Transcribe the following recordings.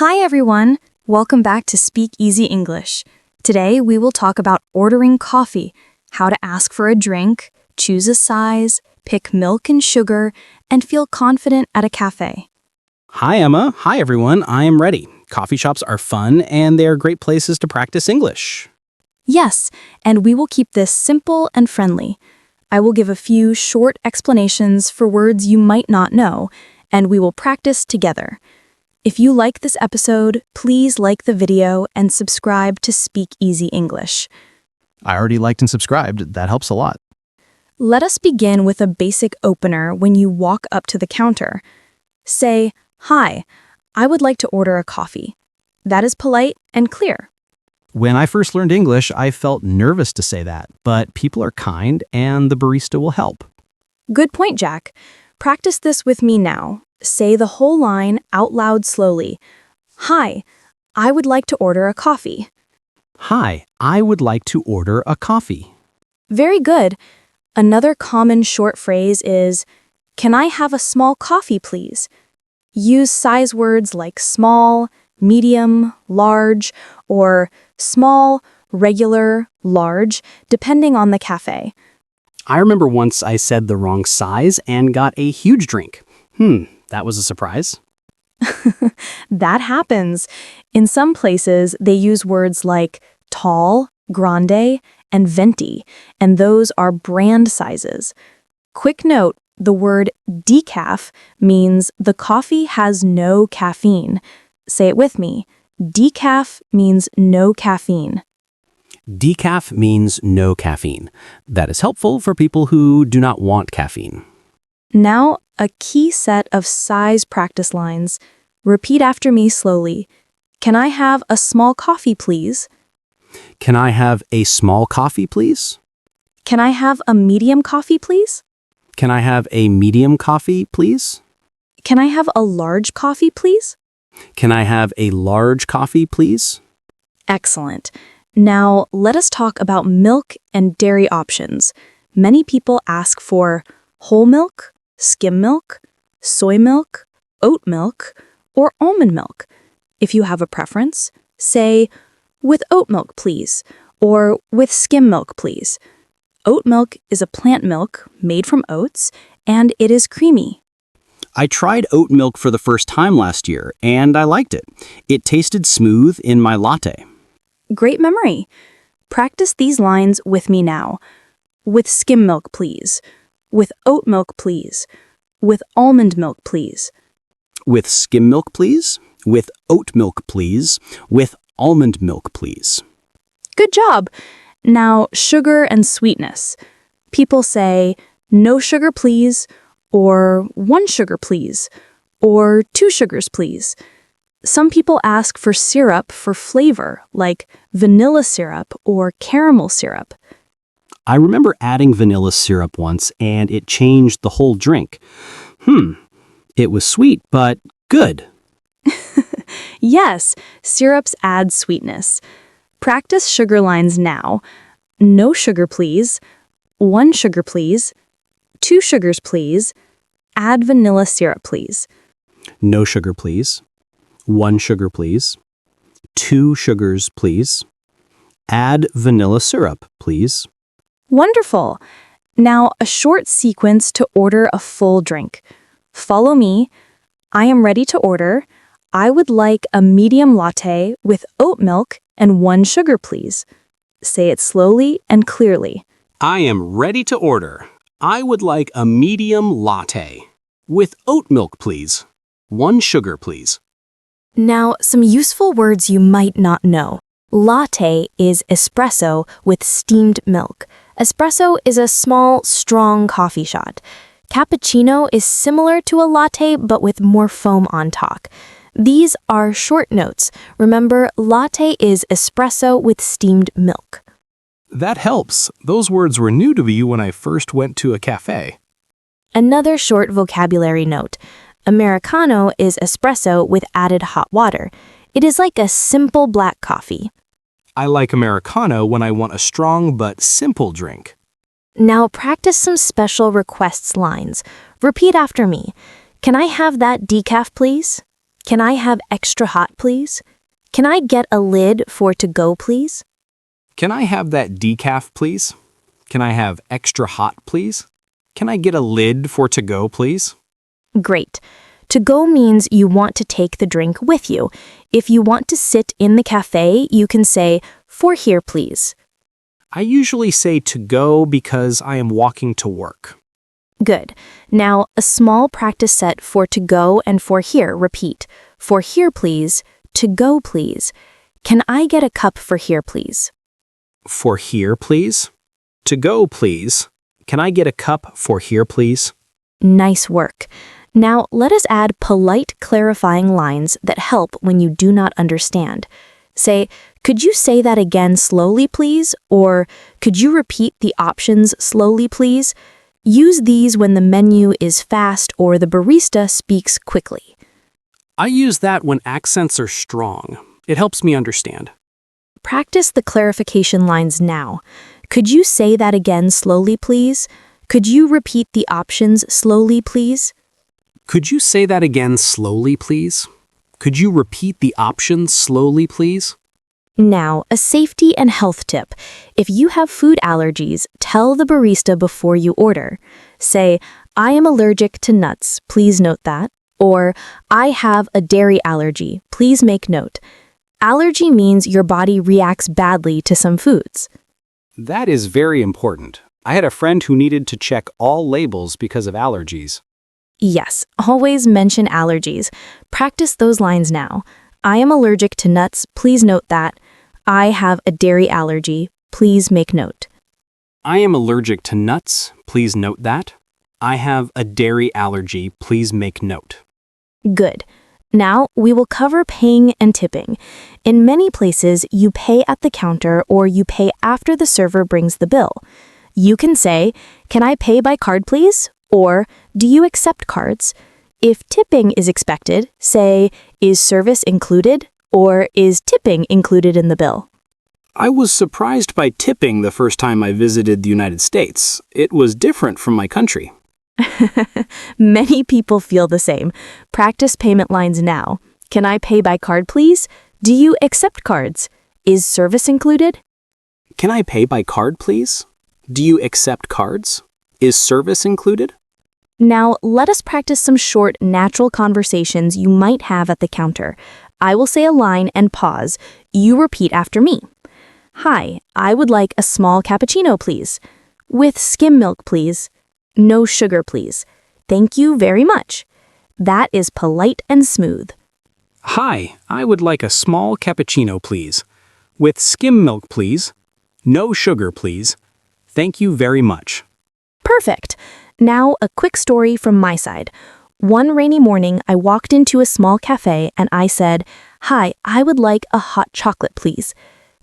Hi everyone! Welcome back to Speak Easy English. Today we will talk about ordering coffee, how to ask for a drink, choose a size, pick milk and sugar, and feel confident at a cafe. Hi, Emma. Hi, everyone. I am ready. Coffee shops are fun, and they are great places to practice English. Yes, and we will keep this simple and friendly. I will give a few short explanations for words you might not know, and we will practice together. If you like this episode, please like the video and subscribe to Speak Easy English. I already liked and subscribed. That helps a lot. Let us begin with a basic opener when you walk up to the counter. Say, "Hi, I would like to order a coffee." That is polite and clear. When I first learned English, I felt nervous to say that, but people are kind and the barista will help. Good point, Jack. Practice this with me now. Say the whole line out loud slowly. "Hi, I would like to order a coffee." Hi, I would like to order a coffee. Very good. Another common short phrase is, "Can I have a small coffee, please?" Use size words like small, medium, large, or small, regular, large, depending on the cafe. I remember once I said the wrong size and got a huge drink. That was a surprise. That happens. In some places, they use words like tall, grande, and venti, and those are brand sizes. Quick note, the word decaf means the coffee has no caffeine. Say it with me. Decaf means no caffeine. Decaf means no caffeine. That is helpful for people who do not want caffeine. Now, a key set of size practice lines. Repeat after me slowly. Can I have a small coffee, please? Can I have a small coffee, please? Can I have a medium coffee, please? Can I have a medium coffee, please? Can I have a large coffee, please? Can I have a large coffee, please? Excellent. Now, let us talk about milk and dairy options. Many people ask for whole milk, skim milk, soy milk, oat milk, or almond milk. If you have a preference, say, "With oat milk, please," or "With skim milk, please." Oat milk is a plant milk made from oats, and it is creamy. I tried oat milk for the first time last year, and I liked it. It tasted smooth in my latte. Great memory. Practice these lines with me now. With skim milk, please. With oat milk, please. With almond milk, please. With skim milk, please. With oat milk, please. With almond milk, please. Good job. Now, sugar and sweetness. People say, "No sugar, please," or "1 sugar, please," or "2 sugars, please." Some people ask for syrup for flavor, like vanilla syrup or caramel syrup. I remember adding vanilla syrup once, and it changed the whole drink. It was sweet, but good. Yes, syrups add sweetness. Practice sugar lines now. No sugar, please. 1 sugar, please. 2 sugars, please. Add vanilla syrup, please. No sugar, please. 1 sugar, please. 2 sugars, please. Add vanilla syrup, please. Wonderful. Now, a short sequence to order a full drink. Follow me. I am ready to order. I would like a medium latte with oat milk and 1 sugar, please. Say it slowly and clearly. I am ready to order. I would like a medium latte. With oat milk, please. 1 sugar, please. Now, some useful words you might not know. Latte is espresso with steamed milk. Espresso is a small, strong coffee shot. Cappuccino is similar to a latte but with more foam on top. These are short notes. Remember, latte is espresso with steamed milk. That helps. Those words were new to me when I first went to a café. Another short vocabulary note. Americano is espresso with added hot water. It is like a simple black coffee. I like Americano when I want a strong but simple drink. Now practice some special requests lines. Repeat after me. Can I have that decaf, please? Can I have extra hot, please? Can I get a lid for to go, please? Can I have that decaf, please? Can I have extra hot, please? Can I get a lid for to go, please? Great. To go means you want to take the drink with you. If you want to sit in the cafe, you can say, for here, please. I usually say to go because I am walking to work. Good. Now, a small practice set for to go and for here. Repeat. For here, please. To go, please. Can I get a cup for here, please? For here, please? To go, please. Can I get a cup for here, please? Nice work. Now, let us add polite clarifying lines that help when you do not understand. Say, could you say that again slowly, please? Or, could you repeat the options slowly, please? Use these when the menu is fast or the barista speaks quickly. I use that when accents are strong. It helps me understand. Practice the clarification lines now. Could you say that again slowly, please? Could you repeat the options slowly, please? Could you say that again slowly, please? Could you repeat the options slowly, please? Now, a safety and health tip. If you have food allergies, tell the barista before you order. Say, I am allergic to nuts, please note that. Or, I have a dairy allergy, please make note. Allergy means your body reacts badly to some foods. That is very important. I had a friend who needed to check all labels because of allergies. Yes, always mention allergies. Practice those lines now. I am allergic to nuts, please note that. I have a dairy allergy, please make note. I am allergic to nuts, please note that. I have a dairy allergy, please make note. Good. Now, we will cover paying and tipping. In many places, you pay at the counter or you pay after the server brings the bill. You can say, can I pay by card, please? Or, do you accept cards? If tipping is expected, say, is service included? Or is tipping included in the bill? I was surprised by tipping the first time I visited the United States. It was different from my country. Many people feel the same. Practice payment lines now. Can I pay by card, please? Do you accept cards? Is service included? Can I pay by card, please? Do you accept cards? Is service included? Now, let us practice some short, natural conversations you might have at the counter. I will say a line and pause. You repeat after me. Hi, I would like a small cappuccino, please. With skim milk, please. No sugar, please. Thank you very much. That is polite and smooth. Hi, I would like a small cappuccino, please. With skim milk, please. No sugar, please. Thank you very much. Perfect. Now, a quick story from my side. One rainy morning, I walked into a small cafe and I said, Hi, I would like a hot chocolate, please.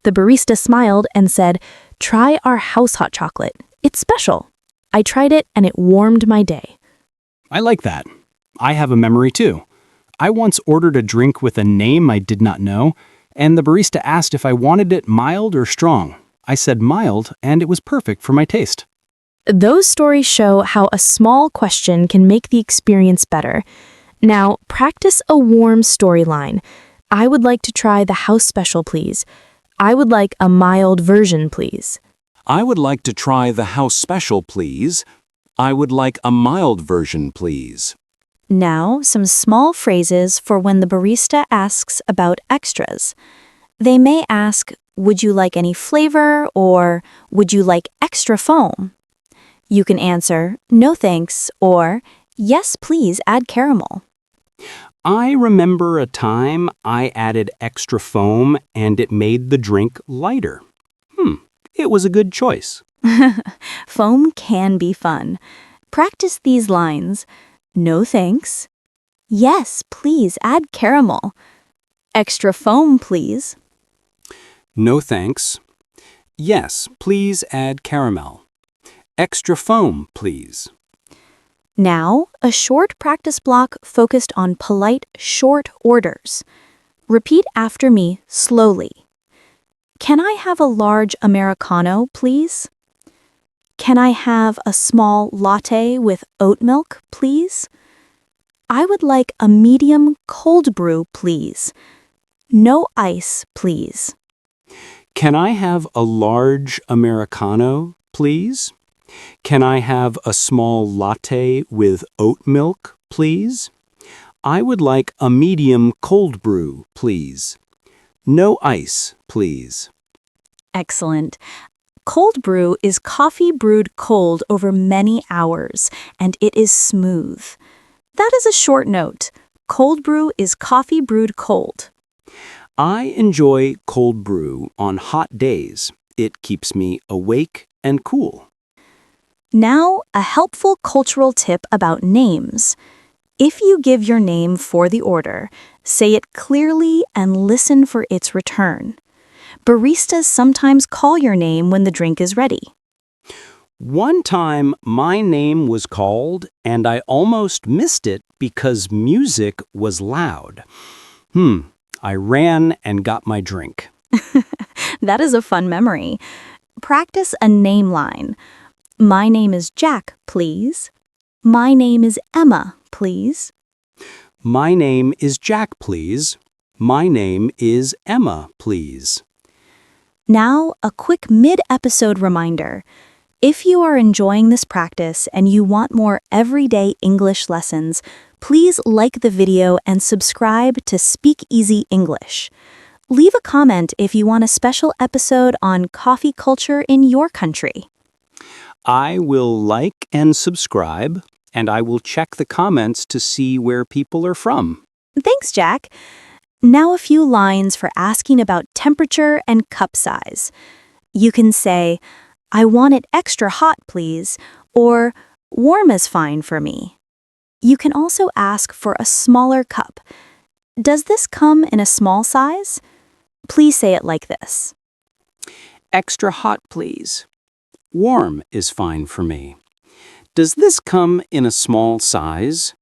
The barista smiled and said, Try our house hot chocolate. It's special. I tried it and it warmed my day. I like that. I have a memory too. I once ordered a drink with a name I did not know, and the barista asked if I wanted it mild or strong. I said mild, and it was perfect for my taste. Those stories show how a small question can make the experience better. Now, practice a warm storyline. I would like to try the house special, please. I would like a mild version, please. I would like to try the house special, please. I would like a mild version, please. Now, some small phrases for when the barista asks about extras. They may ask, would you like any flavor, or would you like extra foam? You can answer, no thanks, or yes, please add caramel. I remember a time I added extra foam and it made the drink lighter. It was a good choice. Foam can be fun. Practice these lines. No thanks. Yes, please add caramel. Extra foam, please. No thanks. Yes, please add caramel. Extra foam, please. Now, a short practice block focused on polite, short orders. Repeat after me slowly. Can I have a large Americano, please? Can I have a small latte with oat milk, please? I would like a medium cold brew, please. No ice, please. Can I have a large Americano, please? Can I have a small latte with oat milk, please? I would like a medium cold brew, please. No ice, please. Excellent. Cold brew is coffee brewed cold over many hours, and it is smooth. That is a short note. Cold brew is coffee brewed cold. I enjoy cold brew on hot days. It keeps me awake and cool. Now, a helpful cultural tip about names. If you give your name for the order, say it clearly and listen for its return. Baristas sometimes call your name when the drink is ready. One time, my name was called, and I almost missed it because music was loud. I ran and got my drink. That is a fun memory. Practice a name line. My name is Jack, please. My name is Emma, please. My name is Jack, please. My name is Emma, please. Now, a quick mid-episode reminder. If you are enjoying this practice and you want more everyday English lessons, please like the video and subscribe to Speak Easy English. Leave a comment if you want a special episode on coffee culture in your country. I will like and subscribe, and I will check the comments to see where people are from. Thanks, Jack. Now a few lines for asking about temperature and cup size. You can say, I want it extra hot, please, or warm is fine for me. You can also ask for a smaller cup. Does this come in a small size? Please say it like this. Extra hot, please. Warm is fine for me. Does this come in a small size?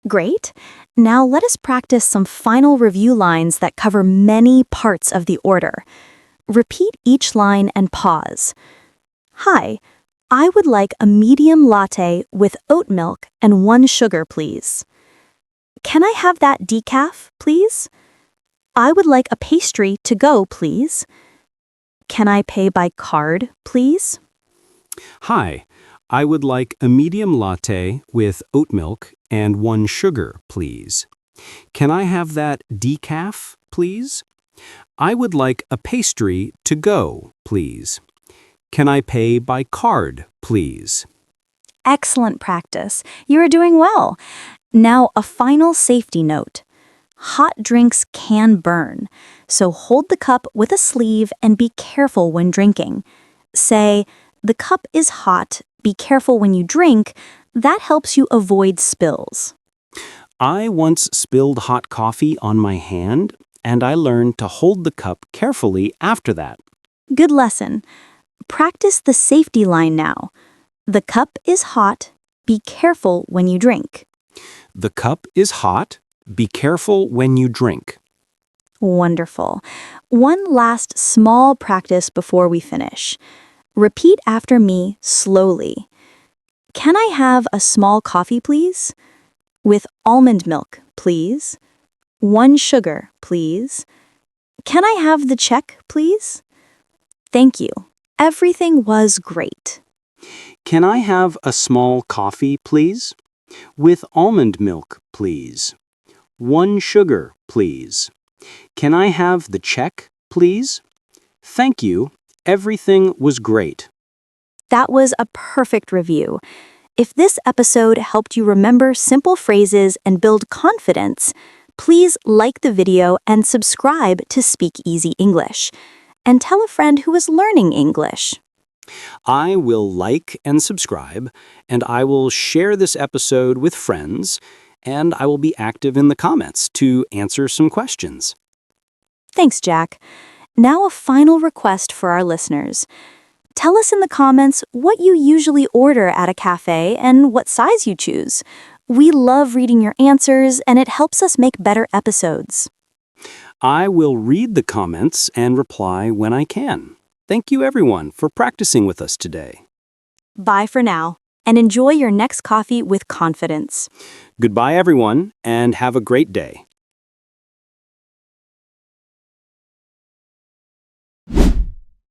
Great. Now let us practice some final review lines that cover many parts of the order. Repeat each line and pause. Hi, I would like a medium latte with oat milk and 1 sugar, please. Can I have that decaf, please? I would like a pastry to go, please. Can I pay by card, please? Hi, I would like a medium latte with oat milk and 1 sugar, please. Can I have that decaf, please? I would like a pastry to go, please. Can I pay by card, please? Excellent practice. You are doing well. Now, a final safety note. Hot drinks can burn, so hold the cup with a sleeve and be careful when drinking. Say, the cup is hot, be careful when you drink. That helps you avoid spills. I once spilled hot coffee on my hand, and I learned to hold the cup carefully after that. Good lesson. Practice the safety line now. The cup is hot, be careful when you drink. The cup is hot. Be careful when you drink. Wonderful. One last small practice before we finish. Repeat after me slowly. Can I have a small coffee, please? With almond milk, please. 1 sugar, please. Can I have the check, please? Thank you. Everything was great. Can I have a small coffee, please? With almond milk, please. 1 sugar, please. Can I have the check, please? Thank you. Everything was great. That was a perfect review. If this episode helped you remember simple phrases and build confidence, please like the video and subscribe to Speak Easy English. And tell a friend who is learning English. I will like and subscribe, and I will share this episode with friends, and I will be active in the comments to answer some questions. Thanks, Jack. Now a final request for our listeners. Tell us in the comments what you usually order at a cafe and what size you choose. We love reading your answers, and it helps us make better episodes. I will read the comments and reply when I can. Thank you, everyone, for practicing with us today. Bye for now. and enjoy your next coffee with confidence. Goodbye, everyone, and have a great day.